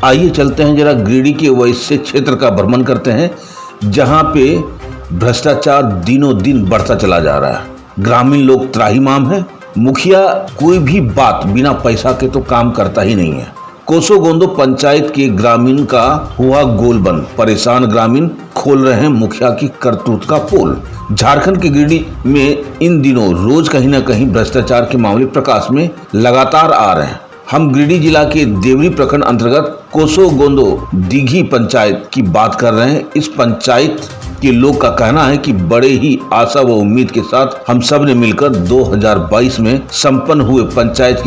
आइए चलते हैं जरा गिरिडीह के वैसे क्षेत्र का भ्रमण करते हैं जहां पे भ्रष्टाचार दिनों दिन बढ़ता चला जा रहा है। ग्रामीण लोग त्राहिमाम है। मुखिया कोई भी बात बिना पैसा के तो काम करता ही नहीं है। कोसोगोंदो पंचायत के ग्रामीण का हुआ गोलबंद। परेशान ग्रामीण खोल रहे हैं मुखिया की करतूत का पोल। झारखंड के गिरिडीह में इन दिनों रोज कहीं न कहीं भ्रष्टाचार के मामले प्रकाश में लगातार आ रहे हैं। हम गिरिडीह जिला के देवरी प्रखंड अंतर्गत कोसोगोंदो दीघी पंचायत की बात कर रहे हैं। इस पंचायत के लोग का कहना है कि बड़े ही आशा व उम्मीद के साथ हम सब ने मिलकर 2022 में संपन्न हुए पंचायत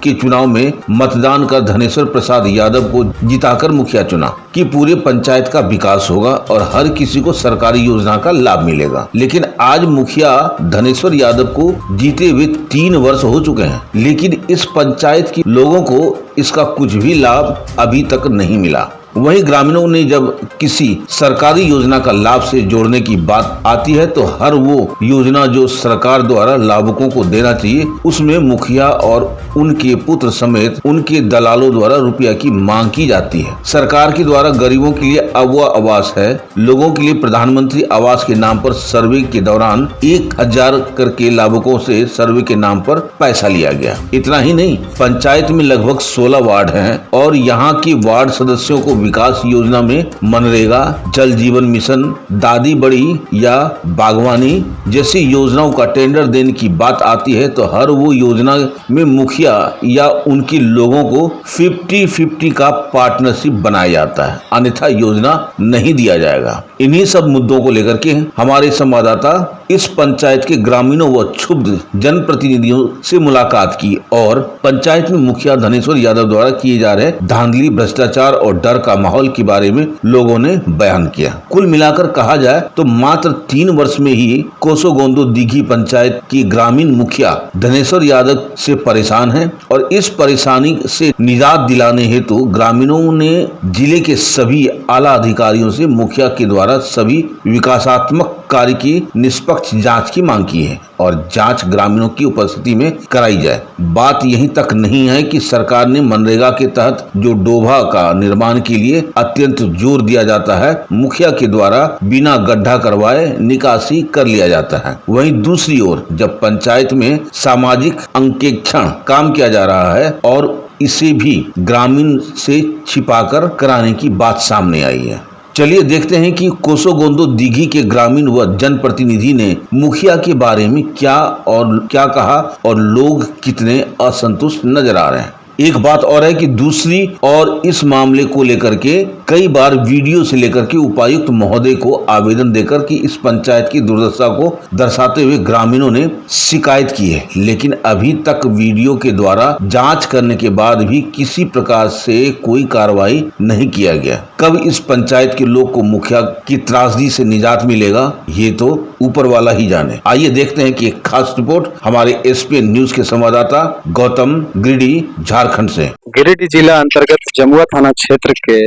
के चुनाव में मतदान कर धनेश्वर प्रसाद यादव को जिताकर मुखिया चुना कि पूरे पंचायत का विकास होगा और हर किसी को सरकारी योजना का लाभ मिलेगा। लेकिन आज मुखिया धनेश्वर यादव को जीते हुए 3 वर्ष हो चुके हैं, लेकिन इस पंचायत के लोगों को इसका कुछ भी लाभ अभी तक नहीं मिला। वहीं ग्रामीणों ने जब किसी सरकारी योजना का लाभ से जोड़ने की बात आती है तो हर वो योजना जो सरकार द्वारा लाभुकों को देना चाहिए उसमें मुखिया और उनके पुत्र समेत उनके दलालों द्वारा रुपया की मांग की जाती है। सरकार के द्वारा गरीबों के लिए अगवा आवास है। लोगों के लिए प्रधानमंत्री आवास के नाम पर सर्वे के दौरान 1000 करके लाभुकों से सर्वे के नाम पर पैसा लिया गया। इतना ही नहीं, पंचायत में लगभग 16 वार्ड हैं और यहाँ के वार्ड सदस्यों को विकास योजना में मनरेगा, जल जीवन मिशन, दादी बड़ी या बागवानी जैसी योजनाओं का टेंडर देने की बात आती है तो हर वो योजना में मुखिया या उनके लोगों को 50-50 का पार्टनरशिप बनाया जाता है, अन्यथा योजना नहीं दिया जाएगा। इन्हीं सब मुद्दों को लेकर के हमारे संवाददाता इस पंचायत के ग्रामीणों व क्षुब्ध जनप्रतिनिधियों से मुलाकात की और पंचायत में मुखिया धनेश्वर यादव द्वारा किए जा रहे धांधली, भ्रष्टाचार और डर का माहौल के बारे में लोगों ने बयान किया। कुल मिलाकर कहा जाए तो मात्र 3 वर्ष में ही कोसोगोंदो दीघी पंचायत की ग्रामीण मुखिया धनेश्वर यादव से परेशान है और इस परेशानी से निजात दिलाने हेतु ग्रामीणों ने जिले के सभी आला अधिकारियों से मुखिया के द्वारा सभी विकासात्मक कार्य की निष्पक्ष जांच की मांग की है और जांच ग्रामीणों की उपस्थिति में कराई जाए। बात यहीं तक नहीं है कि सरकार ने मनरेगा के तहत जो डोभा का निर्माण के लिए अत्यंत जोर दिया जाता है, मुखिया के द्वारा बिना गड्ढा करवाए निकासी कर लिया जाता है। वहीं दूसरी ओर जब पंचायत में सामाजिक अंकेक्षण काम किया जा रहा है और इसे भी ग्रामीण से छिपाकर कराने की बात सामने आई है। चलिए देखते हैं कि कोसोगोंदो दीघी के ग्रामीण व जनप्रतिनिधि ने मुखिया के बारे में क्या कहा और लोग कितने असंतुष्ट नजर आ रहे हैं। एक बात और है कि दूसरी और इस मामले को लेकर के कई बार वीडियो से लेकर के उपायुक्त महोदय को आवेदन देकर कि इस पंचायत की दुर्दशा को दर्शाते हुए ग्रामीणों ने शिकायत की है, लेकिन अभी तक वीडियो के द्वारा जांच करने के बाद भी किसी प्रकार से कोई कार्रवाई नहीं किया गया। कब इस पंचायत के लोग को मुखिया की त्रासदी से निजात मिलेगा ये तो ऊपर वाला ही जाने। आइए देखते हैं कि एक खास रिपोर्ट हमारे एसपीएन न्यूज के संवाददाता गौतम गिरिडीह झारखंड से। गिरिडीह जिला अंतर्गत जमुआ थाना क्षेत्र के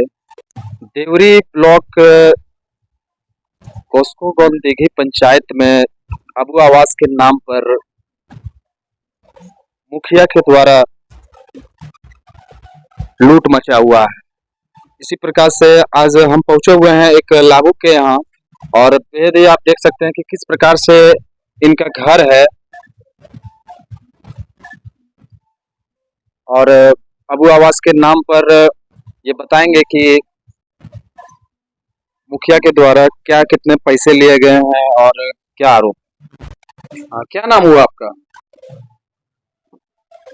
देवरी ब्लॉक कोसोगोंदो दीघी पंचायत में अबू आवास के नाम पर मुखिया के द्वारा लूट मचा हुआ है। इसी प्रकार से आज हम पहुंचे हुए हैं एक लाभुक के यहाँ और बेहद ही आप देख सकते हैं कि किस प्रकार से इनका घर है और अबू आवास के नाम पर ये बताएंगे कि मुखिया के द्वारा क्या कितने पैसे लिए गए हैं और क्या आरोप। क्या नाम हुआ आपका?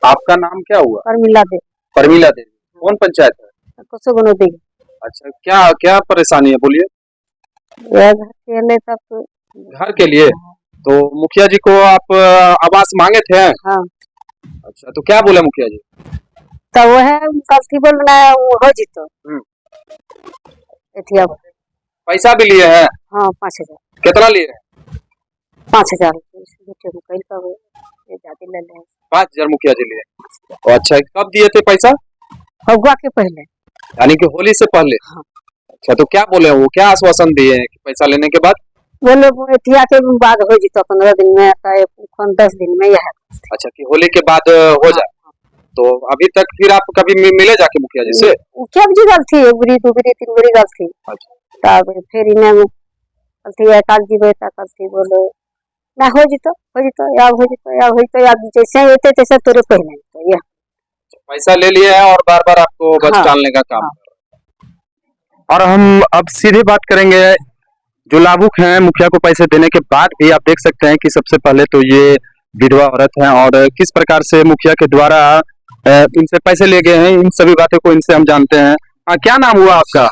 आपका नाम क्या हुआ? परमिला देवी। परमिला देवी। कौन पंचायत है? कोसोगोंदो दीघी। अच्छा, क्या क्या परेशानी है बोलिए। घर के लिए तो मुखिया जी को आप आवास मांगे थे? हाँ। अच्छा, तो क्या बोले मुखिया जी? तो वो है कल थी बोल रहा है वो हो जीतो। पैसा भी लिए हैं? हाँ, 5000। कितना लिए हैं? 5000 5000 मुखिया जी लिए। अच्छा, कब दिए थे पैसा? फगुआ के पहले, यानी कि होली से पहले। हाँ। अच्छा, तो क्या बोले वो, क्या आश्वासन दिए हैं कि पैसा लेने के बाद? बोले एथिया के बाद हो जीतो 15 दिन में, 10 दिन में यह। अच्छा, कि होली के बाद हो जाए। तो अभी तक फिर आप कभी मिले जाके मुखिया जी से? मुखिया जी गल थी, एक बुरी दो बुरी तीन बुरी गल थी। तब फिर इन्हें गल थी काल जी बेटा कल थी बोलो ना हो जितो या जैसे होते तैसे तोरे पहले तो ये पैसा ले लिए हैं और बार बार आपको बस हाँ, टालने का काम हाँ। और हम अब सीधे बात करेंगे जो लाभुक हैं मुखिया को पैसे देने के बाद भी आप देख सकते हैं कि सबसे पहले तो ये विधवा औरत है और किस प्रकार से मुखिया के द्वारा इनसे पैसे ले गए हैं, इन सभी बातों को इनसे हम जानते हैं। हाँ, क्या नाम हुआ आपका?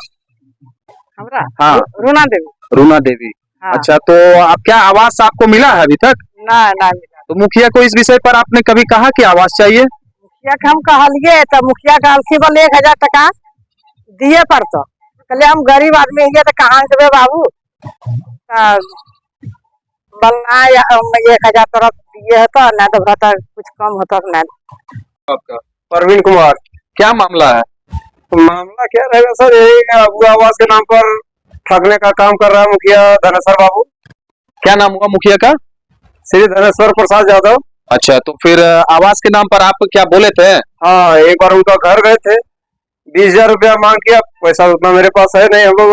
हमरा हाँ। रूना देवी। रूना देवी। हाँ। अच्छा, तो आप क्या आवास आपको मिला है अभी तक? ना मिला। तो मुखिया को इस विषय पर आपने कभी कहा कि आवास चाहिए? मुखिया के हम कहलिए तो मुखिया कहलसी बोले 1000 टका दिए पड़तो। कहले हम गरीब आदमी है तो कहाँ से देवे बाबू? बलना 1000 तरफ दिए है तो ना तो भता कुछ कम होता ना। आपका परवीन कुमार, क्या मामला है? मामला क्या रहेगा सर, यही अबू आवास के नाम पर ठगने का काम कर रहा है मुखिया धनेश्वर बाबू। क्या नाम हुआ मुखिया का? श्री धनेश्वर प्रसाद यादव। अच्छा, तो फिर आवास के नाम पर आप क्या बोले थे? हाँ, एक बार उनका घर गए थे, 20,000 रुपया मांग किया। पैसा उतना मेरे पास है नहीं, हम लोग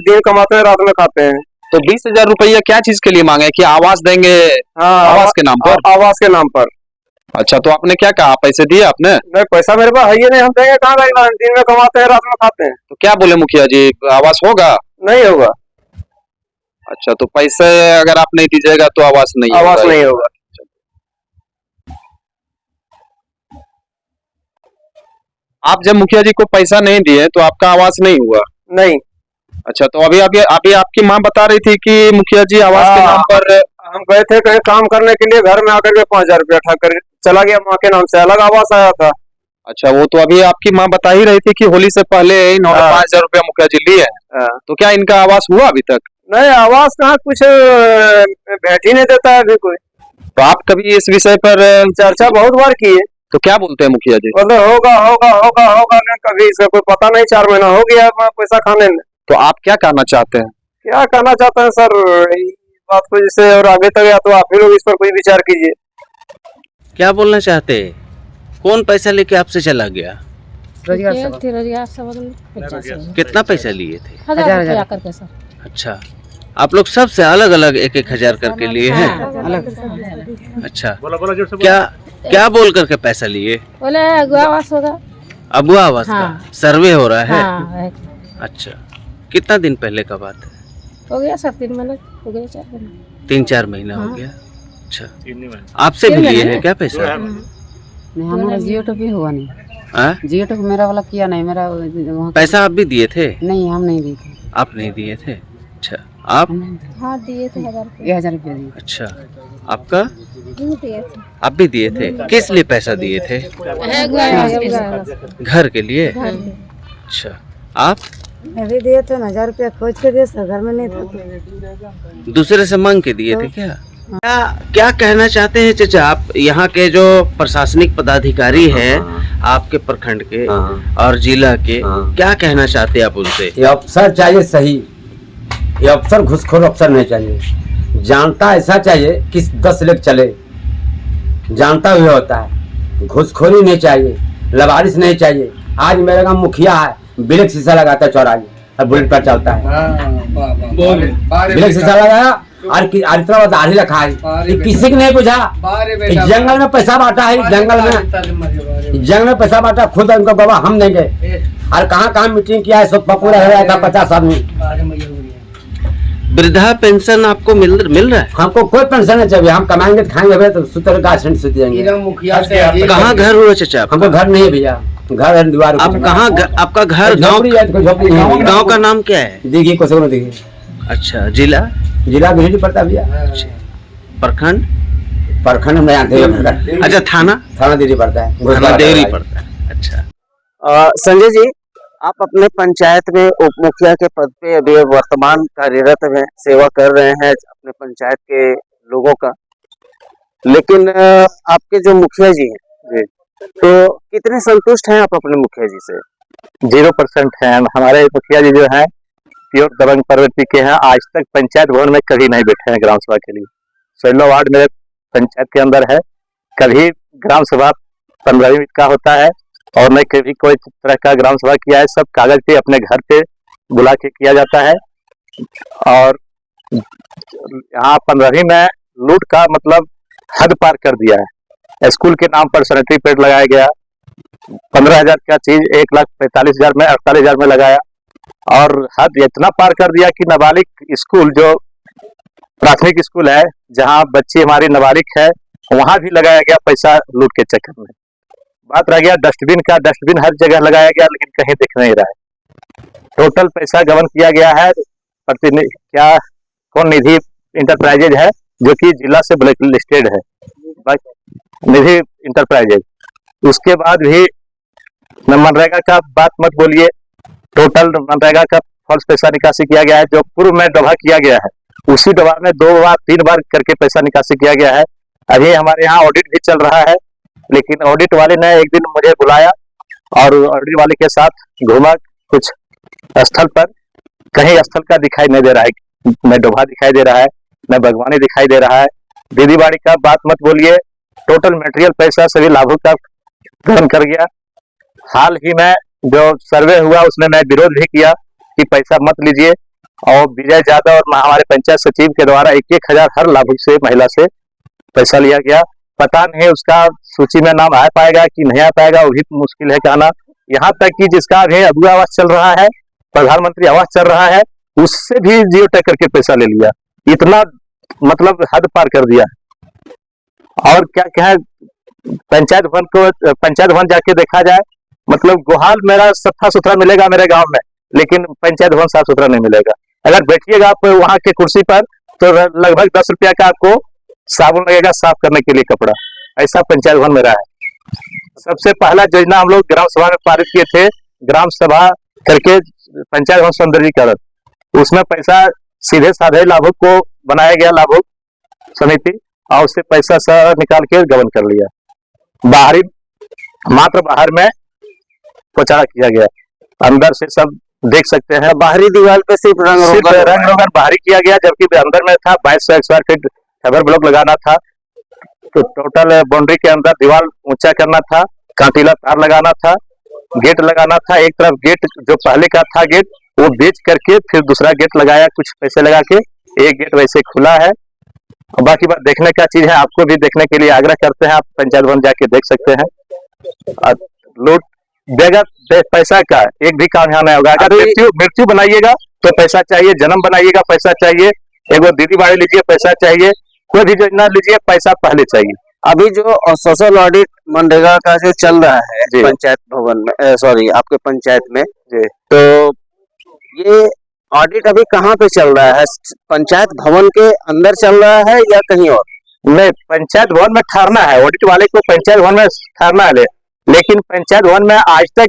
दिन कमाते हैं रात में खाते हैं। तो 20,000 रुपया क्या चीज के लिए मांगे कि आवास देंगे? हाँ, आवास के नाम पर? आवास के नाम पर। अच्छा, तो आपने क्या कहा, पैसे दिए आपने? नहीं, पैसा मेरे पास है ही नहीं, हम देंगे कहाँ देंगे? दिन में कमाते हैं रात में खाते हैं। तो क्या बोले मुखिया जी, आवास होगा? नहीं होगा। अच्छा, तो पैसे अगर आप नहीं दीजिएगा तो आवास नहीं आवास होगा। नहीं होगा। आप जब मुखिया जी को पैसा नहीं दिए तो आपका आवास नहीं हुआ? नहीं। अच्छा, तो अभी अभी आपकी माँ बता रही थी कि मुखिया जी आवास के नाम पर हम गए थे कहीं काम करने के लिए, घर में आकर के 5,000 रुपया ठग कर चला गया। माँ के नाम से अलग आवास आया था। अच्छा, वो तो अभी आपकी माँ बता ही रही थी कि होली से पहले इन्होंने 5,000 रुपया मुखिया जी लिए हैं। तो क्या इनका आवास हुआ अभी तक? नहीं, आवास कहाँ, कुछ भेंट ही नहीं देता है अभी कोई। तो आप कभी इस विषय पर चर्चा बहुत बार की है। तो क्या बोलते हैं मुखिया जी? बोले होगा होगा होगा होगा, नहीं कभी इसका कोई पता नहीं। 4 महीना हो गया पैसा खाने में। तो आप क्या कहना चाहते हैं? क्या कहना चाहते हैं सर, इस बात को जिससे और आगे तक, या तो आप ही लोग इस पर कोई विचार कीजिए। क्या बोलना चाहते हैं? कौन पैसा लेके आपसे चला गया? रोजगार सब कितना पैसा लिए थे? 1000 करके सर। अच्छा, आप लोग सबसे अलग अलग 1,000 करके लिए हैं? अच्छा, क्या बोल करके पैसा लिए? बोले आवास होगा। अबुआ आवास का सर्वे हो रहा है? हाँ, अच्छा, कितना दिन पहले का बात है? हो गया सर 3 महीना हो गया, 4 महीना। 3-4 महीना हो गया। अच्छा, आपसे भी लिए हैं क्या पैसा? नहीं, हमारा जियो टॉप भी हुआ नहीं। हाँ? जियो टॉप मेरा वाला किया नहीं, मेरा वहाँ पैसा आप भी दिए थे? नहीं, हम नहीं दिए थे। आप नहीं दिए थे? अच्छा, आप? हाँ दिए थे 1000 रुपया। 1000 रुपया दिए। अच्छा, आपका? दिए थे। आप भी दिए थे? किस लिए पैसा दिए थे? घर के लिए? अच्छा, आप? अभी दिए थे 1000 रुपया खोज के दिए सर, घर में नहीं था। दूसरे से मांग के दिए थे क्या? क्या कहना चाहते हैं चाचा आप? यहाँ के जो प्रशासनिक पदाधिकारी हैं आपके प्रखंड के और जिला के, क्या कहना चाहते हैं आप उनसे? ये अफसर चाहिए सही, ये अफसर घुसखोर अफसर नहीं चाहिए। जानता ऐसा चाहिए कि 10 लेख चले, जानता हुआ होता है। घुसखोरी नहीं चाहिए, लवारिस नहीं चाहिए। आज मेरे गाँव मुखिया है, ब्लैक शीशा लगाता है चौराहे और बुलेट पर चलता है। ब्लैक शीशा लगाया और इतना दाढ़ी रखा है, किसी को नहीं बुझा। जंगल में पैसा बांटा है, जंगल में पैसा बांटा, खुद उनको गवाह हम देंगे। और कहाँ मीटिंग किया है, सब पपूरा रहा था 50 आदमी। वृद्धा पेंशन आपको मिल रहा है? हमको कोई पेंशन नहीं चाहिए, हम कमाएंगे खाएंगे तो सूत्र का आश्रम सुत जाएंगे। कहाँ घर हुआ चाचा? हमको घर नहीं है भैया, घर है दीवार। आप कहाँ? आपका घर गाँव का नाम क्या है? दिघी कोसो दिघी। अच्छा, जिला गिरिडीह पड़ता भैया। प्रखंड में जानते हैं। अच्छा, थाना देरी पड़ता है, थाना देरी पड़ता है। अच्छा, संजय जी, आप अपने पंचायत में उप मुखिया के पद पे अभी वर्तमान कार्यरत हैं, सेवा कर रहे हैं अपने पंचायत के लोगों का, लेकिन आपके जो मुखिया जी हैं तो कितने संतुष्ट हैं आप अपने मुखिया जी से? 0% है। हमारे मुखिया जी जो है प्योर दबंग प्रवृत्ति के हैं। आज तक पंचायत भवन में कभी नहीं बैठे हैं ग्राम सभा के लिए। 16 वार्ड मेरे पंचायत के अंदर है, कभी ग्राम सभा 15वीं का होता है, और न कभी कोई तरह का ग्राम सभा किया है, सब कागज पे अपने घर पे बुला के किया जाता है। और यहाँ 15वीं में लूट का मतलब हद पार कर दिया है। स्कूल के नाम पर सैनिटरी पैड लगाया गया, 15,000 का चीज 1,45,000 में 48,000 में लगाया, और हद इतना पार कर दिया कि नाबालिग स्कूल जो प्राथमिक स्कूल है जहाँ बच्ची हमारी नाबालिग है, वहां भी लगाया गया पैसा लूट के चक्कर में। बात रह गया डस्टबिन का, डस्टबिन हर जगह लगाया गया लेकिन कहीं दिख नहीं रहा है। टोटल पैसा गबन किया गया है क्या कौन निधि इंटरप्राइजेज है जो कि जिला से ब्लैक लिस्टेड है, निधि इंटरप्राइजेज। उसके बाद भी मनरेगा का बात मत बोलिए, टोटल मनरेगा का फॉल्स पैसा निकासी किया गया है, जो पूर्व में डबा किया गया है उसी डबा में 2 बार 3 बार करके पैसा निकासी किया गया है। अभी हमारे यहाँ ऑडिट भी चल रहा है, लेकिन ऑडिट वाले ने एक दिन मुझे बुलाया और ऑडिट वाले के साथ घूमा कुछ स्थल पर, कहीं स्थल का दिखाई नहीं दे रहा है, न डोभा दिखाई दे रहा है न बागवानी दिखाई दे रहा है। दीदी बाड़ी का बात मत बोलिए, टोटल मटेरियल पैसा सभी लाभों का ग्रहण कर गया। हाल ही में जो सर्वे हुआ उसमें मैं विरोध भी किया कि पैसा मत लीजिए, और विजय यादव और हमारे पंचायत सचिव के द्वारा 1,000 हर लाभुक से महिला से पैसा लिया गया। पता नहीं उसका सूची में नाम आ पाएगा कि नहीं आ पाएगा, वो भी मुश्किल है कहना। यहाँ तक कि जिसका अभी अधूरा आवास चल रहा है, प्रधानमंत्री आवास चल रहा है, उससे भी जियो टैग करके पैसा ले लिया। इतना मतलब हद पार कर दिया। और क्या क्या है, पंचायत भवन जाके देखा जाए, मतलब गोहाल मेरा सफा सुथरा मिलेगा मेरे गांव में, लेकिन पंचायत भवन साफ सुथरा नहीं मिलेगा। अगर बैठिएगा आप वहां के कुर्सी पर तो लगभग 10 रुपया का आपको साबुन लगेगा साफ करने के लिए कपड़ा, ऐसा पंचायत भवन मेरा है। सबसे पहला योजना हम लोग ग्राम सभा में पारित किए थे, ग्राम सभा करके पंचायत भवन सौंदर्यीकरण, उसमें पैसा सीधे साधे लाभुक को बनाया गया, लाभुक समिति, और उससे पैसा निकाल के गबन कर लिया। बाहरी मात्र बाहर में पोचाड़ा किया गया, अंदर से सब देख सकते हैं। बाहरी दीवार पे सिर्फ रंग रोगन बाहरी किया गया, जबकि अंदर में था 2200 स्क्वायर फीट फाइबर ब्लॉक लगाना था। तो टोटल बाउंड्री के अंदर दीवार ऊंचा करना था, कांटीला तार लगाना था, गेट लगाना था। एक तरफ गेट जो पहले का था गेट वो बेच करके फिर दूसरा गेट लगाया, कुछ पैसे लगा के, एक गेट वैसे खुला है। बाकी बात देखने का चीज है, आपको भी देखने के लिए आग्रह करते हैं, आप पंचायत भवन जाके देख सकते हैं। लूट बेगर पैसा का एक भी काम यहाँ नहीं होगा। अगर मृत्यु बनाइएगा तो पैसा चाहिए, जन्म बनाइएगा पैसा चाहिए, एक बार दीदी बाड़ी लीजिए पैसा चाहिए, कोई भी योजना लीजिए पैसा पहले चाहिए। अभी जो सोशल ऑडिट मनरेगा का जो चल रहा है पंचायत भवन में, सॉरी आपके पंचायत में, तो ये ऑडिट अभी कहाँ पे चल रहा है? पंचायत भवन के अंदर चल रहा है या कहीं और? नहीं, पंचायत भवन में ठहरना है, ऑडिट वाले को पंचायत भवन में ठहरना है। लेकिन पंचायत भवन में आज तक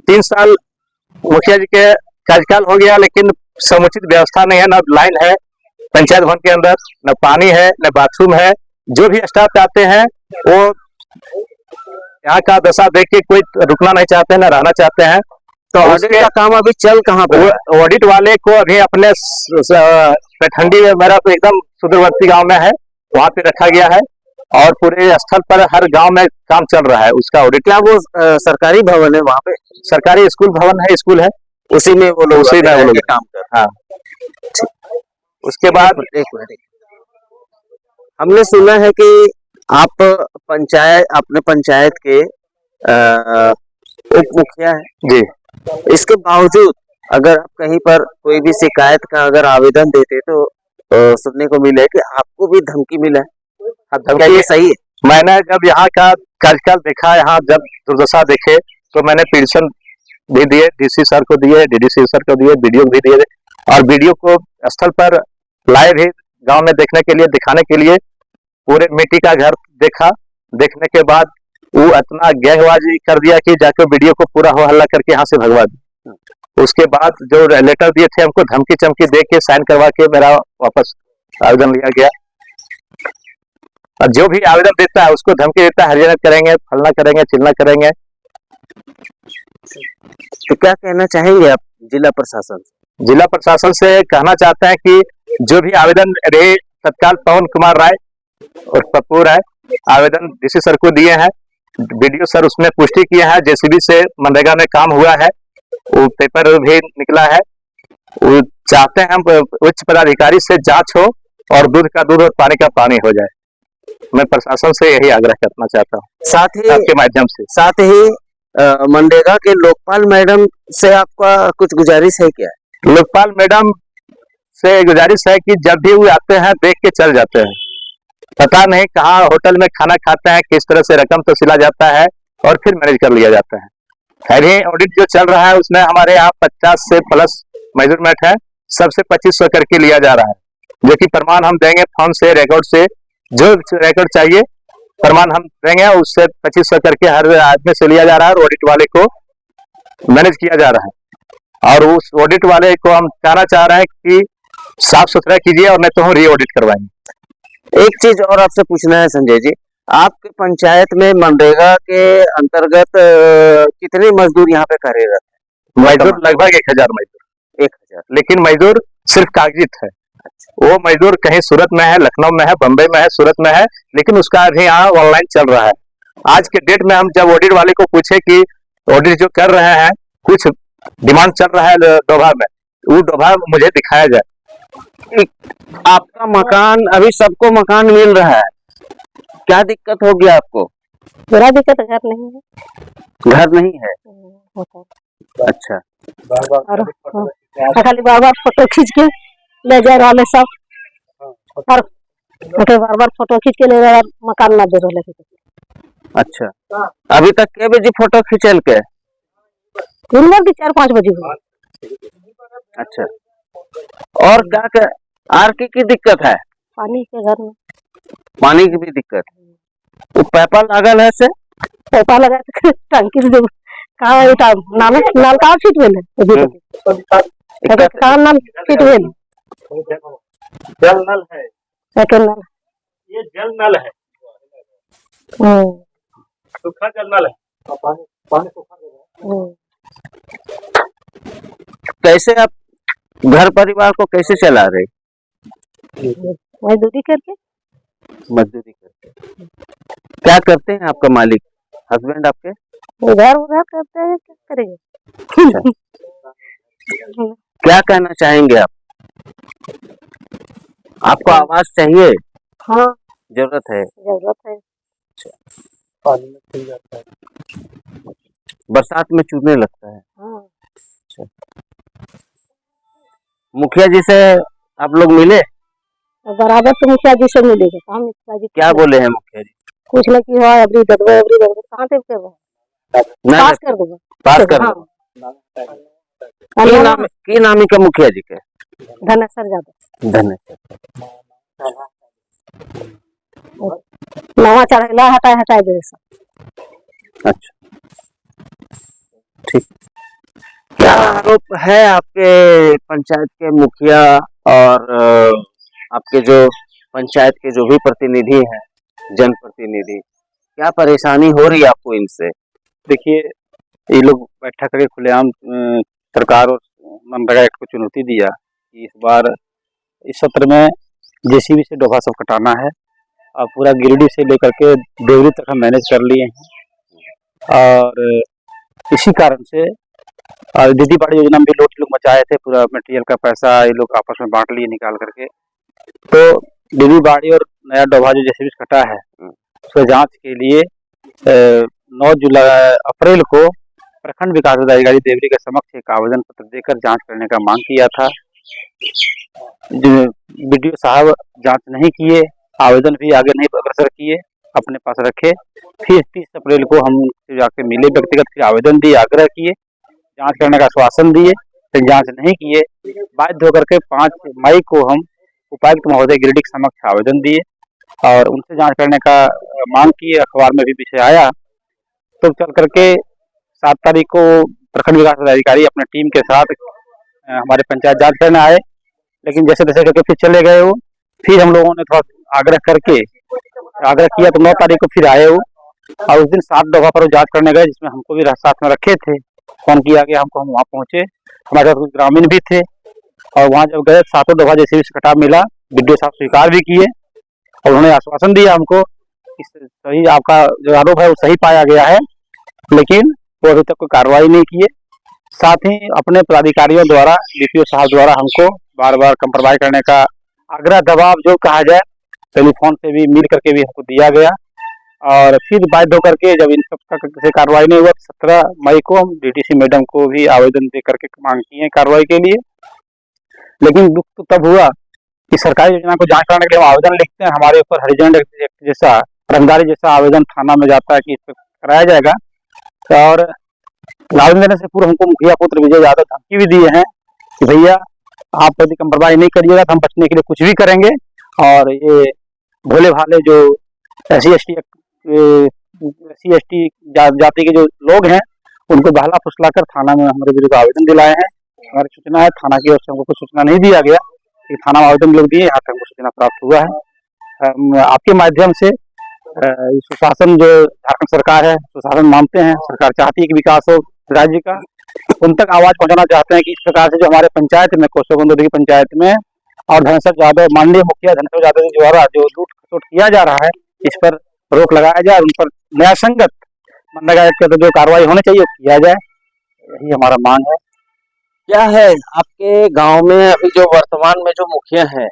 3 साल मुखिया जी के कार्यकाल हो गया, लेकिन समुचित व्यवस्था नहीं है, न लाइन है पंचायत भवन के अंदर, न पानी है, न बाथरूम है। जो भी स्टाफ आते हैं वो यहाँ का दशा देख के कोई रुकना नहीं चाहते हैं, न रहना चाहते हैं। तो ऑडिट का काम अभी चल कहाँ पे? ऑडिट वाले को अभी अपने ठंडी मेरा तो एकदम सुदूरवर्ती गांव में है, वहां पे रखा गया है, और पूरे स्थल पर हर गांव में काम चल रहा है उसका ऑडिट। क्या वो सरकारी भवन है वहाँ पे? सरकारी स्कूल भवन है, स्कूल है, उसी में वो लोग काम कर। हाँ, उसके बाद एक मिनट, हमने सुना है कि आप अपने पंचायत के उप मुखिया हैं जी। इसके बावजूद अगर आप कहीं पर कोई भी शिकायत का अगर आवेदन देते तो सुनने को मिले कि आपको भी धमकी मिला है। क्या ये सही है? मैंने जब यहाँ का कार्यकाल देखा, यहाँ जब दुर्दशा देखे, तो मैंने पिटीशन भी दिए, डीसी सर को दिए, डीडीसी सर को दिए, बीडीओ भी दिए, और बीडीओ को स्थल पर लाए भी गांव में देखने के लिए, दिखाने के लिए। पूरे मिट्टी का घर देखा, देखने के बाद वो इतना गैंगबाजी कर दिया कि जाकर वीडियो को पूरा हो हल्ला करके यहाँ से भगवा दिया। उसके बाद जो लेटर दिए थे हमको, धमकी चमकी दे के साइन करवा के मेरा वापस आवेदन लिया गया। और जो भी आवेदन देता है उसको धमकी देता है, हरियाणा करेंगे, फलना करेंगे, चिलना करेंगे। तो क्या कहना चाहेंगे आप जिला प्रशासन से? जिला प्रशासन से कहना चाहते हैं कि जो भी आवेदन रहे, तत्काल पवन कुमार राय और पप्पू राय आवेदन डीसी सर को दिए हैं, वीडियो सर उसमें पुष्टि किया है, जेसीबी से मनरेगा में काम हुआ है, वो पेपर भी निकला है। वो चाहते हैं हम उच्च पदाधिकारी से जांच हो और दूध का दूध और पानी का पानी हो जाए। मैं प्रशासन से यही आग्रह करना चाहता हूँ साथ ही आपके माध्यम से। साथ ही मनरेगा के लोकपाल मैडम से आपका कुछ गुजारिश है क्या? लोकपाल मैडम से गुजारिश है कि जब भी वो आते हैं देख के चल जाते हैं, पता नहीं कहाँ होटल में खाना खाते हैं, किस तरह से रकम तो सिला जाता है और फिर मैनेज कर लिया जाता है। खैर ये ऑडिट जो चल रहा है उसमें हमारे यहाँ 50 से प्लस मेजरमेंट है, सबसे 2500 करके लिया जा रहा है, जो कि प्रमाण हम देंगे फोन से, रिकॉर्ड से, जो रिकॉर्ड चाहिए प्रमाण हम देंगे, उससे 2500 करके हर आदमी से लिया जा रहा है और ऑडिट वाले को मैनेज किया जा रहा है। और उस ऑडिट वाले को हम कहना चाह रहे हैं कि साफ सुथरा कीजिए और नहीं तो हम री ऑडिट करवाएंगे। एक चीज और आपसे पूछना है संजय जी, आपके पंचायत में मनरेगा के अंतर्गत कितने मजदूर यहाँ पे कार्यरत हैं? मजदूर लगभग 1000 मजदूर। 1000। लेकिन मजदूर सिर्फ कागजित है। वो मजदूर कहीं सूरत में है, लखनऊ में है, बम्बई में है, सूरत में है, लेकिन उसका अभी यहाँ ऑनलाइन चल रहा है। आज के डेट में हम जब ऑडिट वाले को पूछे कि ऑडिट जो कर रहे हैं कुछ डिमांड चल रहा है डोभा में, वो डोभा मुझे दिखाया जाए। आपका मकान, अभी सबको मकान मिल रहा है, क्या दिक्कत होगी आपको? मेरा दिक्कत घर नहीं है। घर नहीं है? अच्छा। और खाली बार बार फोटो खींच के ले जा रहा है सब, और बार बार फोटो खींच के ले जा रहा, मकान ना दे रहा। अच्छा, अभी तक के बजे फोटो खींचल के? दिन भर की 4-5 बजे। अच्छा, और क्या आर की दिक्कत है? पानी के घर में पानी की भी दिक्कत? वो पैपा लागल है से? पैपा लगा टंकी से कहाँ नाम नाल कहाँ फिट हुए कहाँ नाल फिट हुए? जल नल है, नल, ये जल नल है, सूखा जल नल है, पानी सूखा। कैसे आप घर परिवार को कैसे चला रहे? मजदूरी करके। मजदूरी करके। क्या करते हैं आपका मालिक, हस्बैंड आपके? उधर उधर करते हैं, क्या करेंगे। क्या कहना चाहेंगे आप? आपको आवाज चाहिए? हाँ, जरूरत है? जरूरत है। पानी में खुल जाता है, बरसात में चूने लगता है। हाँ। मुखिया जी से आप लोग मिले? बराबर तो मुखिया जी से मिलेगा। कहाँ मुखिया जी क्या बोले हैं मुखिया जी? कुछ नहीं की हुआ, अभी कहाँ से पास कर दूंगा, पास कर की नामी का मुखिया जी के? धनेश्वर यादव। धन्यवाद। नवा चढ़ेला हटाए दे सब। अच्छा, ठीक। क्या आरोप है आपके पंचायत के मुखिया और आपके जो पंचायत के जो भी प्रतिनिधि हैं, जनप्रतिनिधि, क्या परेशानी हो रही है आपको इनसे? देखिए, ये लोग बैठा करके खुलेआम सरकार और मनरेगा एक्ट को चुनौती दिया कि इस बार इस सत्र में जेसीबी से डोभा सब कटाना है और पूरा गिरिडीह से लेकर के देवरी तक हम मैनेज कर लिए हैं। और इसी कारण से दीदी बाड़ी योजना में भी लोग मचाए थे, पूरा मटेरियल का पैसा ये लोग आपस में बांट लिए निकाल करके। तो दीदी बाड़ी और नया डोभा जो जेसीबी कटा है उसको जांच के लिए 9 अप्रैल को प्रखंड विकास अधिकारी देवरी के समक्ष एक आवेदन पत्र देकर जांच करने का मांग किया था। बीडीओ साहब जांच नहीं किए, आवेदन भी आगे नहीं अग्रसर किए, अपने पास रखे। फिर 30 अप्रैल को हम जाके मिले व्यक्तिगत, फिर आवेदन दिए, आग्रह किए, जांच करने का आश्वासन दिए, फिर जांच नहीं किए। बाध्य होकर के 5 मई को हम उपायुक्त महोदय गिरिडीह के समक्ष आवेदन दिए और उनसे जांच करने का मांग किए। अखबार में भी विषय आया, तो चल करके 7 तारीख को प्रखंड विकास अधिकारी अपने टीम के साथ हमारे पंचायत जांच करने आए, लेकिन जैसे तैसे करके फिर चले गए वो। फिर हम लोगों ने थोड़ा आग्रह किया तो 9 तारीख को फिर आए वो, और उस दिन 7 दफा पर जांच करने गए, जिसमें हमको भी साथ में रखे थे। फोन किया गया हमको, हम वहाँ पहुंचे, हमारे साथ कुछ ग्रामीण भी थे, और वहाँ जब गए 7 दफा जैसे भी कटाव मिला, बीडीओ साहब स्वीकार भी किए और उन्होंने आश्वासन दिया हमको सही आपका जो आरोप है वो सही पाया गया है, लेकिन वो अभी तक कोई कार्रवाई नहीं किए। साथ ही अपने पदाधिकारियों द्वारा, डीपीओ साहब द्वारा हमको बार बार कंप्रोमाइज करने का आग्रह, दबाव जो कहा जाए, टेलीफोन से भी मिल करके भी हमको दिया गया। और फिर बाध्य होकर के जब इन सब तक से कार्रवाई नहीं हुआ, 17 मई को हम डीटीसी मैडम को भी आवेदन दे करके मांग की है कार्रवाई के लिए। लेकिन दुख तो तब हुआ कि सरकारी योजना को जांच कराने के लिए हम आवेदन लिखते हैं, हमारे ऊपर हरिजन एक्ट जैसा, रंगदारी जैसा आवेदन थाना में जाता है कि इस पर कराया जाएगा। और आवेदन देने से पूर्व हमको मुखिया पुत्र विजय यादव धमकी भी दिए हैं कि भैया आप यदि कंप्रोमाइज नहीं करिएगा तो हम बचने के लिए कुछ भी करेंगे। और ये भोले भाले जो SC ST जाति के जो लोग हैं उनको बहला फुसला कर थाना में हमारे विरुद्ध आवेदन दिलाए हैं। हमारी सूचना है, थाना की ओर से हमको कुछ सूचना नहीं दिया गया कि थाना में आवेदन लोग दिए, यहाँ तक हमको सूचना प्राप्त हुआ है। आपके माध्यम से सुशासन जो झारखंड सरकार है, सुशासन मानते हैं, सरकार चाहती है कि विकास हो राज्य का, उन तक आवाज पहुंचाना चाहते हैं कि इस प्रकार से जो हमारे पंचायत में, कोसोगंदोदी की पंचायत में और धनसर यादव, माननीय मुखिया धनसर यादव जी द्वारा जो लूट खसोट किया जा रहा है, इस पर रोक लगाया जाए, उन पर न्यायसंगत मनरेगा के जो कार्रवाई होनी चाहिए किया जाए, यही हमारा मांग है। क्या है आपके गांव में अभी जो वर्तमान में जो मुखिया है,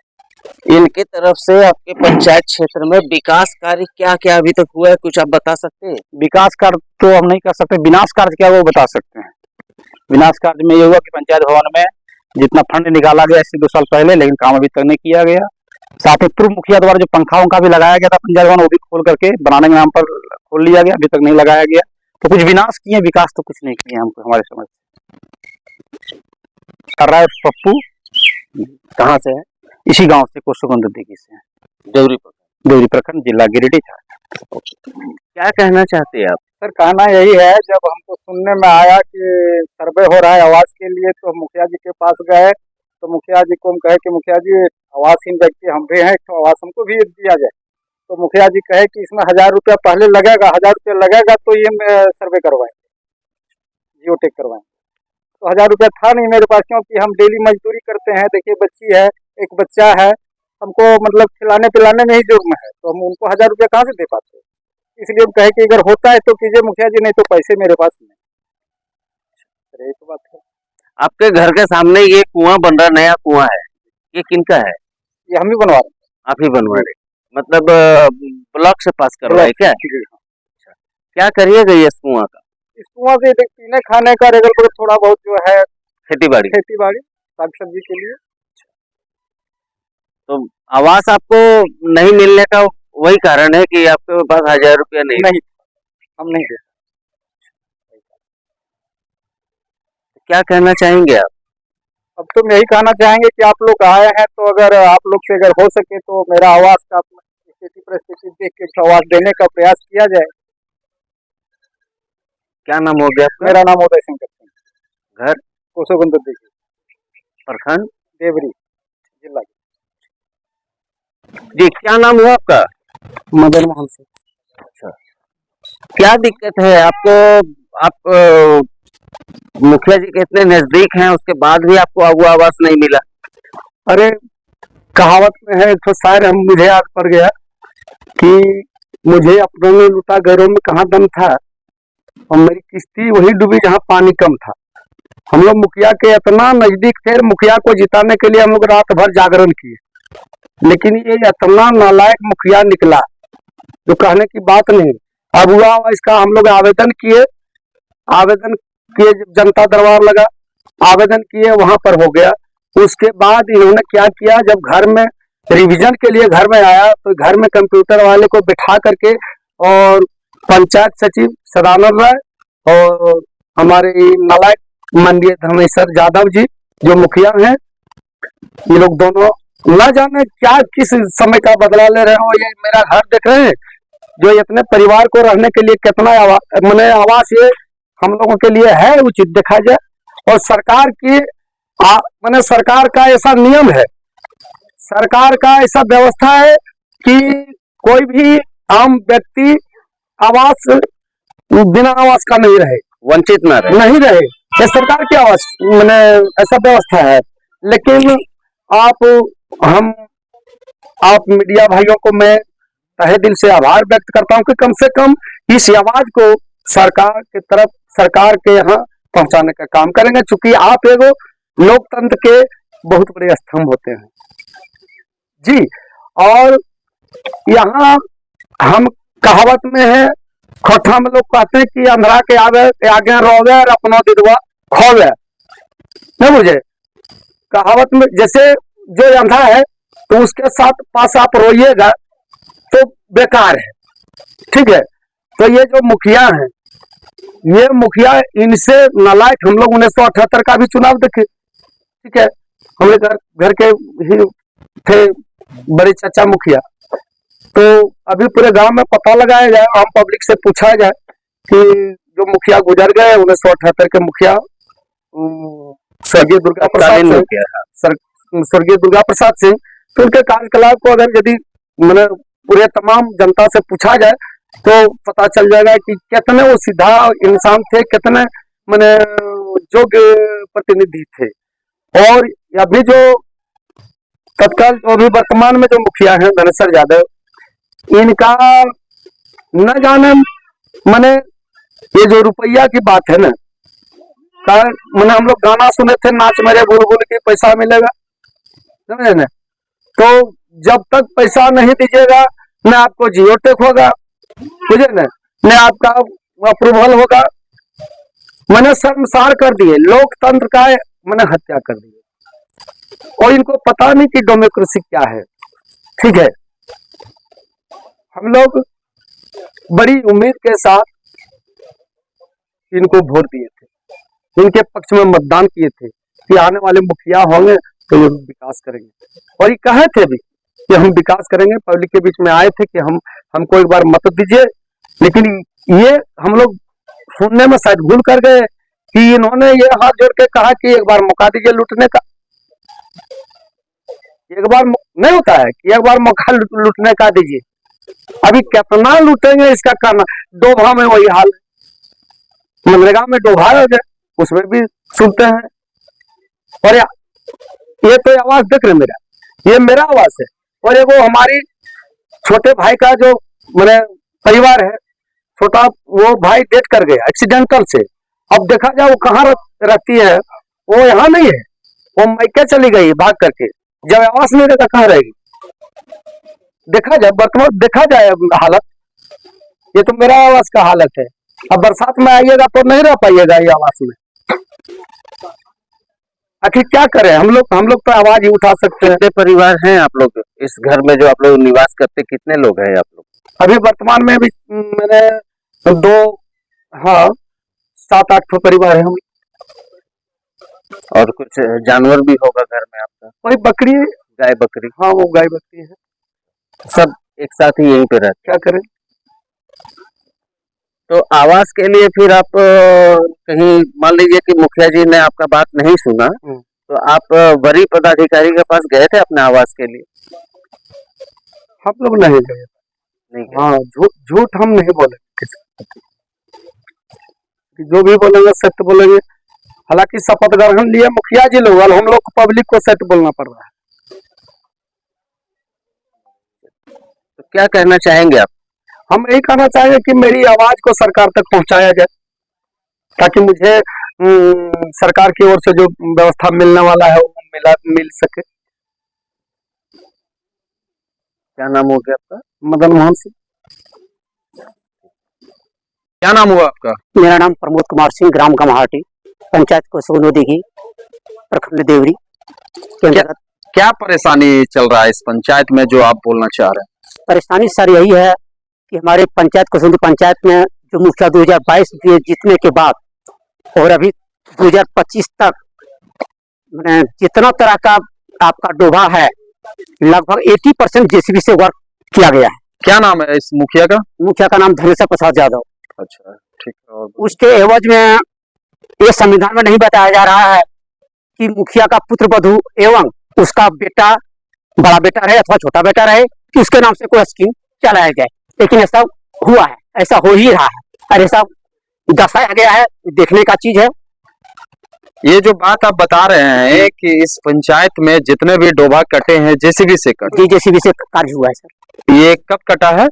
इनके तरफ से आपके पंचायत क्षेत्र में विकास कार्य क्या क्या अभी तक हुआ है, कुछ आप बता सकते हैं? विकास कार्य तो हम नहीं कर सकते, विनाश कार्य क्या वो बता सकते हैं। विनाश कार्य में ये हुआ कि पंचायत भवन में जितना फंड निकाला गया इससे 2 साल पहले, लेकिन काम अभी तक नहीं किया गया। साथ ही पूर्व मुखिया द्वारा जो पंखा उनका भी लगाया गया था पंचायत भवन, वो भी खोल करके बनाने के नाम पर खोल लिया गया, अभी तक नहीं लगाया गया। तो कुछ विनाश किए, विकास तो कुछ नहीं किए हमको, हमारे समझ कर रहा है पप्पू। कहाँ से है? इसी गांव से, कोसोगंदोदी से, देवरी प्रखंड, जिला गिरिडीह। क्या कहना चाहते हैं आप? सर कहना यही है, जब हमको सुनने में आया कि सर्वे हो रहा है आवास के लिए, तो मुखिया जी के पास गए, तो मुखिया जी को हम कहे कि मुखिया जी आवासहीन व्यक्ति हम भी हैं, तो आवास हमको भी दिया जाए। तो मुखिया जी कहे कि इसमें 1000 रुपया पहले लगेगा, 1000 रुपया लगेगा तो ये सर्वे करवाएंगे, जियो टेक करवाएंगे। तो 1000 रुपया था नहीं मेरे पास, क्योंकि हम डेली मजदूरी करते हैं। देखिए बच्ची है, एक बच्चा है, हमको मतलब खिलाने पिलाने में ही जुर्म है, तो हम उनको 1000 रुपया कहाँ से दे पाते हैं। इसलिए हम कहे कि अगर होता है तो कीजिए मुखिया जी, नहीं तो पैसे मेरे पास नहीं। यही तो बात है। आपके घर के सामने ये कुआं बन रहा, नया कुआं है, ये किनका है? ये हम ही बनवा रहे हैं। आप ही बनवा रहे? मतलब ब्लॉक से पास करवाए क्या? अच्छा, क्या करिएगा ये इस कुआं का? इस कुआं से पीने खाने का रेगल थोड़ा बहुत जो है, खेती बाड़ी, साग सब्जी के लिए। तो आवास आपको नहीं मिलने का वही कारण है कि आपके पास 1000 रुपया नहीं, हम नहीं दे। क्या कहना चाहेंगे आप? अब तो यही कहना चाहेंगे कि आप लोग आए हैं, तो अगर आप लोग से अगर हो सके तो मेरा आवास का स्थिति परिस्थिति देख के आवास देने का प्रयास किया जाए। क्या नाम हो गया? मेरा नाम उदय शंकर सिंह, घर कोसोगंदोदी, प्रखंड देवरी, जिला। जी, क्या नाम हुआ आपका? मदन मोहन सिंह। अच्छा, क्या दिक्कत है आपको? आप मुखिया जी के इतने नजदीक हैं, उसके बाद भी आपको वो आवास नहीं मिला? अरे कहावत में है तो शायर, हम मुझे याद पड़ गया कि मुझे अपनों में लूटा घरों में कहाँ दम था, और मेरी किश्ती वही डूबी जहाँ पानी कम था। हम लोग मुखिया के इतना नजदीक थे, मुखिया को जिताने के लिए हम लोग रात भर जागरण किए, लेकिन ये इतना नालायक मुखिया निकला जो कहने की बात नहीं। अब हुआ इसका, हम लोग आवेदन किए, जनता दरबार लगा, आवेदन किए, वहां पर हो गया। उसके बाद इन्होंने क्या किया, जब घर में रिवीजन के लिए घर में आया, तो घर में कंप्यूटर वाले को बिठा करके, और पंचायत सचिव सदानंद राय और हमारे नालायक माननीय धर्मेश्वर यादव जी जो मुखिया हैं, ये लोग दोनों न जाने क्या किस समय का बदला ले रहे हो। ये मेरा घर देख रहे हैं, जो इतने परिवार को रहने के लिए कितना मैंने आवास ये हम लोगों के लिए है उचित देखा जाए। और सरकार की मैंने सरकार का ऐसा नियम है, सरकार का ऐसा व्यवस्था है कि कोई भी आम व्यक्ति आवास बिना आवास का नहीं रहे, वंचित नहीं रहे। ये सरकार की आवास मैंने ऐसा व्यवस्था है। लेकिन आप मीडिया भाइयों को मैं तहे दिल से आभार व्यक्त करता हूँ कि कम से कम इस आवाज को सरकार की तरफ, सरकार के यहाँ पहुंचाने का काम करेंगे, चूंकि आप एगो लोकतंत्र के बहुत बड़े स्तंभ होते हैं जी। और यहाँ हम कहावत में है, खोठा में लोग कहते हैं कि अंधरा के आगे रोवे और अपना दिदवा खोवे, नहीं मुझे कहावत में जैसे जो अंधा है तो उसके साथ पास आप रोइएगा तो बेकार है, ठीक है। तो ये जो मुखिया हैं, ये मुखिया, इनसे नालायक हम लोग 1978 का भी चुनाव देखे, ठीक है। हम लोग घर के ही थे बड़े चाचा मुखिया, तो अभी पूरे गांव में पता लगाया जाए, आम पब्लिक से पूछा जाए कि जो मुखिया गुजर गए 1978 के मुखिया स्वर्गीय दुर्गा प्रसाद सिंह, तो उनके कार्यकलाप को अगर यदि मैंने पूरे तमाम जनता से पूछा जाए तो पता चल जाएगा कि कितने वो सीधा इंसान थे, कितने मैंने योग्य प्रतिनिधि थे। और अभी जो तत्काल अभी वर्तमान में जो मुखिया हैं धनेश्वर यादव, इनका न जाने मैंने ये जो रुपया की बात है ना, मैंने हम लोग गाना सुने थे, नाच मेरे बुलबुल की पैसा मिलेगा, समझे ना। तो जब तक पैसा नहीं दीजिएगा न आपको जियोटेक होगा, बुझे न आपका अप्रूवल होगा। मैंने शर्मसार कर दिए, लोकतंत्र का मैंने हत्या कर दी, और इनको पता नहीं कि डेमोक्रेसी क्या है, ठीक है। हम लोग बड़ी उम्मीद के साथ इनको वोट दिए थे, इनके पक्ष में मतदान किए थे कि आने वाले मुखिया होंगे तो ये विकास करेंगे, और ये कहे थे भी कि हम विकास करेंगे। पब्लिक के बीच में आए थे कि हमको एक बार मत दीजिए, लेकिन ये हम लोग सुनने में शायद भूल कर गए कि इन्होंने ये हाथ जोड़ के कहा कि एक बार मौका दीजिए लूटने का। एक बार नहीं होता है कि एक बार मौका लूटने का दीजिए, अभी कितना लूटेंगे इसका करना। डोभा में वही हाल है, मनरेगा में डोभा हो गए, उसमें भी सुनते हैं। और ये तो आवाज देख रहे मेरा, ये मेरा आवाज है, और ये वो हमारी छोटे भाई का जो मैंने परिवार है, छोटा वो भाई डेथ कर गया एक्सीडेंटल से। अब देखा जाए वो कहाँ रहती है, वो यहाँ नहीं है, वो मैके चली गई भाग करके। जब आवाज नहीं रहता कहाँ रहेगी? देखा जाए वर्तमान, देखा जाए हालत, ये तो मेरा आवाज का हालत है। अब बरसात में आइएगा तो नहीं रह पाइएगा ये आवाज में। आखिर क्या करें हम लोग तो आवाज ही उठा सकते हैं। कितने परिवार हैं आप लोग इस घर में जो आप लोग निवास करते, कितने लोग हैं आप लोग? अभी वर्तमान में भी मैंने 7-8 परिवार है हम। और कुछ जानवर भी होगा घर में आपका? वही बकरी, गाय बकरी? हाँ वो गाय बकरी है, सब एक साथ ही यहीं पे रहते। क्या करें? तो आवास के लिए फिर आप कहीं मान लीजिए कि मुखिया जी ने आपका बात नहीं सुना, तो आप वरीय पदाधिकारी के पास गए थे अपने आवास के लिए? हम लोग नहीं गए, नहीं। हाँ झूठ हम नहीं बोलेंगे, जो भी बोलेंगे सत्य बोलेंगे। हालांकि शपथ ग्रहण लिए मुखिया जी लोग, हम लोग को पब्लिक को सत्य बोलना पड़ रहा है। तो क्या कहना चाहेंगे आप? हम यही कहना चाहेंगे कि मेरी आवाज को सरकार तक पहुंचाया जाए, ताकि मुझे सरकार की ओर से जो व्यवस्था मिलने वाला है वो मिल सके। क्या नाम हो गया आपका? मदन मोहन सिंह। क्या नाम हुआ आपका? मेरा नाम प्रमोद कुमार सिंह, ग्राम गम्हाटी, पंचायत कोसोगनोदी की, प्रखंड देवरी के अंतर्गत। क्या परेशानी चल रहा है इस पंचायत में जो आप बोलना चाह रहे हैं? परेशानी सर यही है कि हमारे पंचायत कोसोगनोदी पंचायत में जो मुखिया 2022 जीतने के बाद और अभी 2025 तक मैंने जितना तरह का आपका डोभा है, लगभग 80% जेसीबी से वर्क किया गया है। क्या नाम है इस मुखिया का? मुखिया का नाम धनेश्वर प्रसाद यादव। अच्छा, ठीक है। और उसके एवज में ये संविधान में नहीं बताया जा रहा है कि मुखिया का पुत्र वधू एवं उसका बेटा, बड़ा बेटा रहे अथवा छोटा बेटा रहे, कि उसके नाम से कोई स्कीम चलाया जाए, लेकिन ऐसा हुआ है, ऐसा हो ही रहा है और ऐसा दर्शाया गया है, देखने का चीज है। ये जो बात आप बता रहे हैं कि इस पंचायत में जितने भी डोभा कटे हैं जेसीबी से कटे, जी जेसीबी से कार्य हुआ है सर। ये कब कटा है?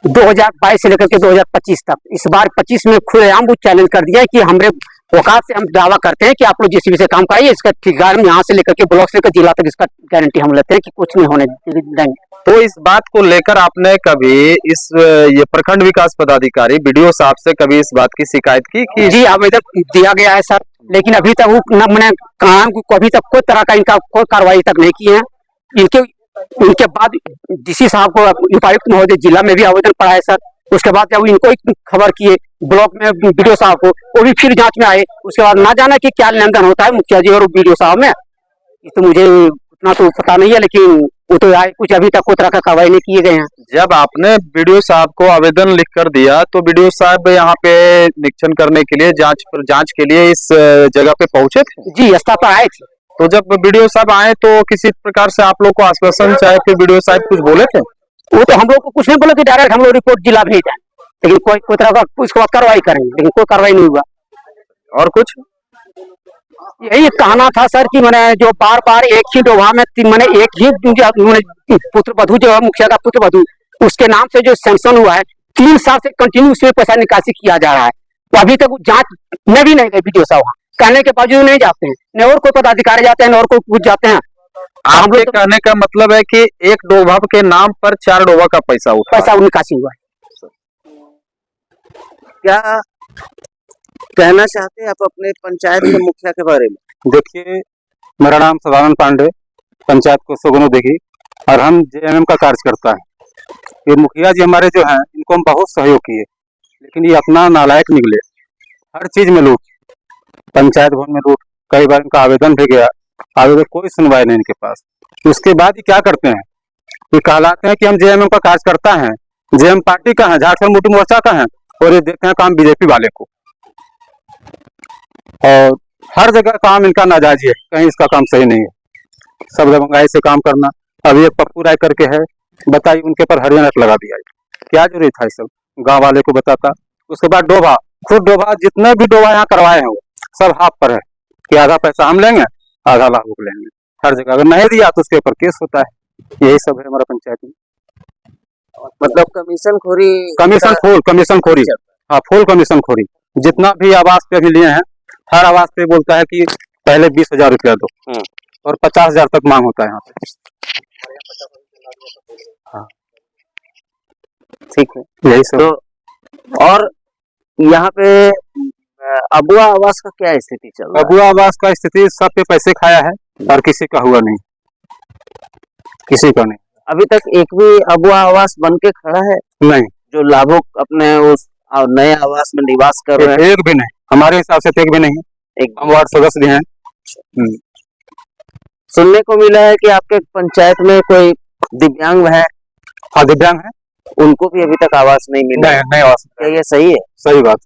2022 से लेकर के 2025 तक। इस बार 25 में खुलेआम वो चैलेंज कर दिया है कि हमरे औकात से हम दावा करते हैं कि आप लोग जेसीबी से काम कराइए, इसका ठेकेदार यहाँ से लेकर के ब्लॉक से लेकर जिला तक इसका गारंटी हम लेते हैं कि कुछ नहीं होने देंगे। तो इस बात को लेकर आपने कभी इस ये प्रखंड विकास पदाधिकारी बीडीओ साहब से कभी इस बात की शिकायत की? जी आवेदन दिया गया है सर, लेकिन अभी तक वो न मैंने कहा अभी तक कोई तरह का इनका कोई कार्रवाई तक नहीं की है। इनके बाद डीसी साहब को उपायुक्त महोदय जिला में भी आवेदन पड़ा है सर। उसके बाद जब इनको खबर किए ब्लॉक में बीडीओ साहब को, वो भी फिर जांच में आए। उसके बाद ना जाना कि क्या लेन देन होता है मुखिया जी और बीडीओ साहब में, ये तो मुझे उतना तो पता नहीं है, लेकिन वो तो आए कुछ अभी तक कोई तरह का कार्रवाई नहीं किए गए हैं। जब आपने बीडीओ साहब को आवेदन लिख कर दिया तो बीडीओ साहब यहाँ पे निरीक्षण करने के लिए जांच के लिए इस जगह पे पहुंचे थे? जी स्थल पर आए थे। तो जब बीडीओ साहब आए तो किसी प्रकार से आप लोग को आश्वासन चाहे फिर बीडीओ साहब कुछ बोले थे? वो तो हम लोग को कुछ नहीं बोले कि डायरेक्ट हम लोग रिपोर्ट जिला भेज दें, लेकिन कोई तरह का उसके बाद कार्रवाई करेंगे, लेकिन कोई कार्रवाई नहीं हुआ। और कुछ यही कहना था सर कि मैंने जो बार बार एक ही डोभा में मैंने एक ही पुत्र वधु जो है मुखिया का पुत्र वधु उसके नाम से जो सैंक्शन हुआ है 3 साल से कंटिन्यू उसमें पैसा निकासी किया जा रहा है। तो अभी तक जांच में भी नहीं गए बीडीओ साहब, कहने के बावजूद नहीं जाते हैं, न और कोई पदाधिकारी जाते हैं न और कोई कुछ जाते हैं। आपके कहने का मतलब है कि एक डोभा के नाम पर 4 डोभा का पैसा निकासी हुआ है। क्या कहना चाहते हैं आप अपने पंचायत के मुखिया के बारे में? देखिए, मेरा नाम सदानंद पांडे, पंचायत को सुगनो देखी और हम जेएमएम का कार्य करता है। ये मुखिया जी हमारे जो हैं इनको हम बहुत सहयोग किए, लेकिन ये अपना नालायक निकले। हर चीज में लूट, पंचायत भवन में लूट, कई बार इनका आवेदन भी गया, आवेदन कोई सुनवाई नहीं इनके पास। उसके बाद ये क्या करते हैं, ये कहलाते हैं कि हम जेएमएम का कार्य करता है, जेएम पार्टी का है, झारखंड मुक्ति मोर्चा का है, और ये देते हैं काम बीजेपी वाले को। और हर जगह काम इनका नाजायज है, कहीं इसका काम सही नहीं है, सब दबंगाई से काम करना। अभी एक पप्पू राय करके है, बताइए उनके पर हरियाणा लगा दिया, क्या जरूरी था? सब गांव वाले को बताता। उसके बाद डोभा, खुद डोभा जितने भी डोभा यहाँ करवाए हैं वो सब हाथ पर है कि आधा पैसा हम लेंगे आधा लाभुक लेंगे। हर जगह अगर नहीं दिया तो उसके ऊपर केस होता है। यही सब है हमारा पंचायत में। मतलब कमीशन खोरी, कमीशन खोरी, हाँ फुल कमीशन खोरी। जितना भी आवास पे भी लिए हैं, हर आवास पे बोलता है कि पहले 20,000 रुपया दो और 50,000 तक मांग होता है यहाँ पे। हाँ ठीक है, यही सब। तो और यहाँ पे अबुआ आवास का क्या स्थिति चल रहा है? अबुआ आवास का स्थिति सब पे पैसे खाया है और किसी का हुआ नहीं, किसी का नहीं। अभी तक एक भी अबुआ आवास बन के खड़ा है नहीं, जो लाभुक अपने उस नए आवास में निवास कर रहे हैं? एक भी नहीं, हमारे हिसाब से एक भी नहीं। एक हम वार्ड सदस्य भी हैं। सुनने को मिला है कि आपके पंचायत में कोई दिव्यांग है? हाँ दिव्यांग है, उनको भी अभी तक आवास नहीं मिला? नहीं आवास। क्या ये सही है? सही बात।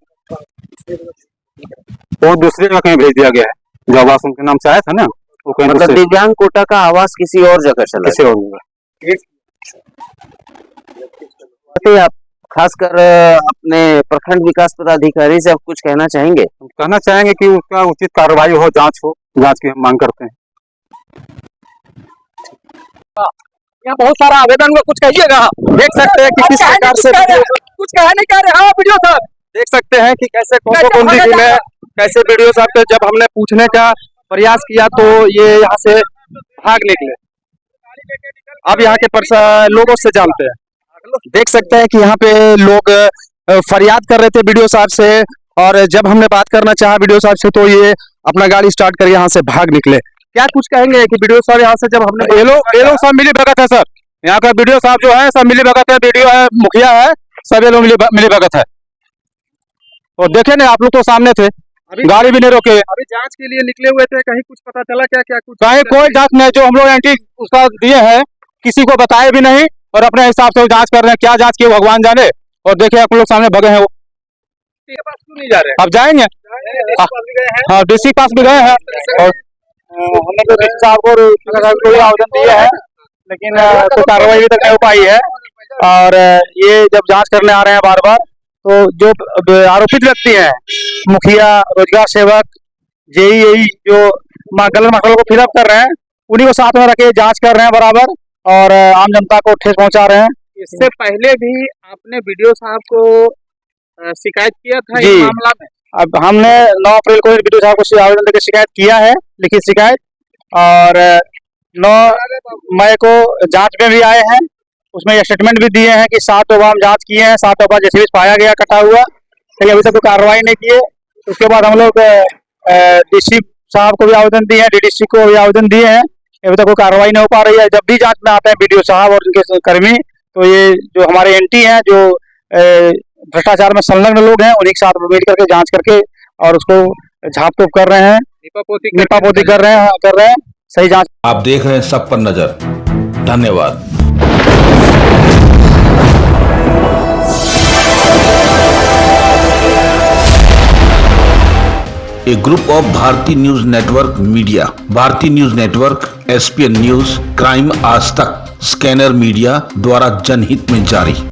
वो दूसरे जगह कहीं भेज दिया गया है, जो आवास उनके नाम से आया था ना, वो कहीं मतलब दिव्यांग कोटा का आवास किसी और जगह चला, किसी और जगह। आप खासकर अपने प्रखंड विकास पदाधिकारी से आप कुछ कहना चाहेंगे? कहना चाहेंगे कि उसका उचित कार्रवाई हो, जांच हो, जांच की हम मांग करते हैं। यहाँ बहुत सारा आवेदन में कुछ कहिएगा, देख सकते हैं कि किस प्रकार से कुछ कह नहीं कह रहे। हाँ वीडियो साहब देख सकते हैं कि कैसे कौन में कैसे वीडियो साहब पे जब हमने पूछने का प्रयास किया तो ये यहाँ से भाग निकले। अब यहाँ के लोगों से जानते हैं, देख सकते हैं कि यहाँ पे लोग फरियाद कर रहे थे वीडियो साहब से, और जब हमने बात करना चाहा वीडियो साहब से तो ये अपना गाड़ी स्टार्ट कर यहाँ से भाग निकले। क्या कुछ कहेंगे कि वीडियो साहब यहाँ से जब हमने ये लोग सब मिली भगत है सर, यहाँ का वीडियो साहब जो है सब मिली भगत है, वीडियो है, मुखिया है, सब ये लोग मिली भगत है। और देखे ना आप लोग तो सामने थे, गाड़ी भी नहीं रोके। अभी जांच के लिए निकले हुए थे, कहीं कुछ पता चला क्या? कुछ कहीं कोई जांच नहीं, जो हम लोग एंटी उसका दिए हैं किसी को बताए भी नहीं, और अपने हिसाब से वो जांच कर रहे हैं। क्या जांच किए भगवान जाने। और देखिए आप लोग सामने भगे हैं, वो पास क्यों नहीं जा रहे? अब जाएंगे, हाँ डीसी पास भी गए हैं, और हमने तो डीसी साहब को आवेदन दिया है, लेकिन कोई कार्रवाई अभी तक नहीं हो पाई है। और ये जब जांच करने आ रहे हैं बार बार, तो जो आरोपित व्यक्ति हैं, मुखिया, रोजगार सेवक, जेई जो गलत मसलों को फिलअप कर रहे हैं, उन्हीं को साथ में रखे जांच कर रहे हैं बराबर, और आम जनता को ठेस पहुंचा रहे हैं। इससे पहले भी आपने वीडियो साहब को शिकायत किया था जी। इस मामला में? अब हमने 9 अप्रैल को वीडियो साहब को आवेदन देकर शिकायत किया है, लिखित शिकायत, और 9 मई को जांच में भी आए हैं। उसमें ये स्टेटमेंट भी दिए हैं कि 7 डब्बा हम जांच किए हैं, 7 डब्बा जैसे भी पाया गया कटा हुआ, लेकिन अभी तक कोई कार्रवाई नहीं किए। उसके बाद हम लोग डीसी साहब को भी आवेदन दिए हैं, डीडीसी को भी आवेदन दिए हैं, अभी तक कोई कार्रवाई नहीं हो पा रही है। जब भी जांच में आते हैं बीडीओ साहब और उनके कर्मी, तो ये जो हमारे एंटी हैं, जो भ्रष्टाचार में संलग्न लोग हैं, उन्हीं के साथ मिल करके जांच करके और उसको झाप तोप कर रहे हैं, नीपापोती कर रहे हैं सही जांच। आप देख रहे हैं सब पर नजर। धन्यवाद। ए ग्रुप ऑफ भारतीय न्यूज नेटवर्क मीडिया, भारतीय news network, ESPN news, crime आज तक, स्कैनर मीडिया द्वारा जनहित में जारी।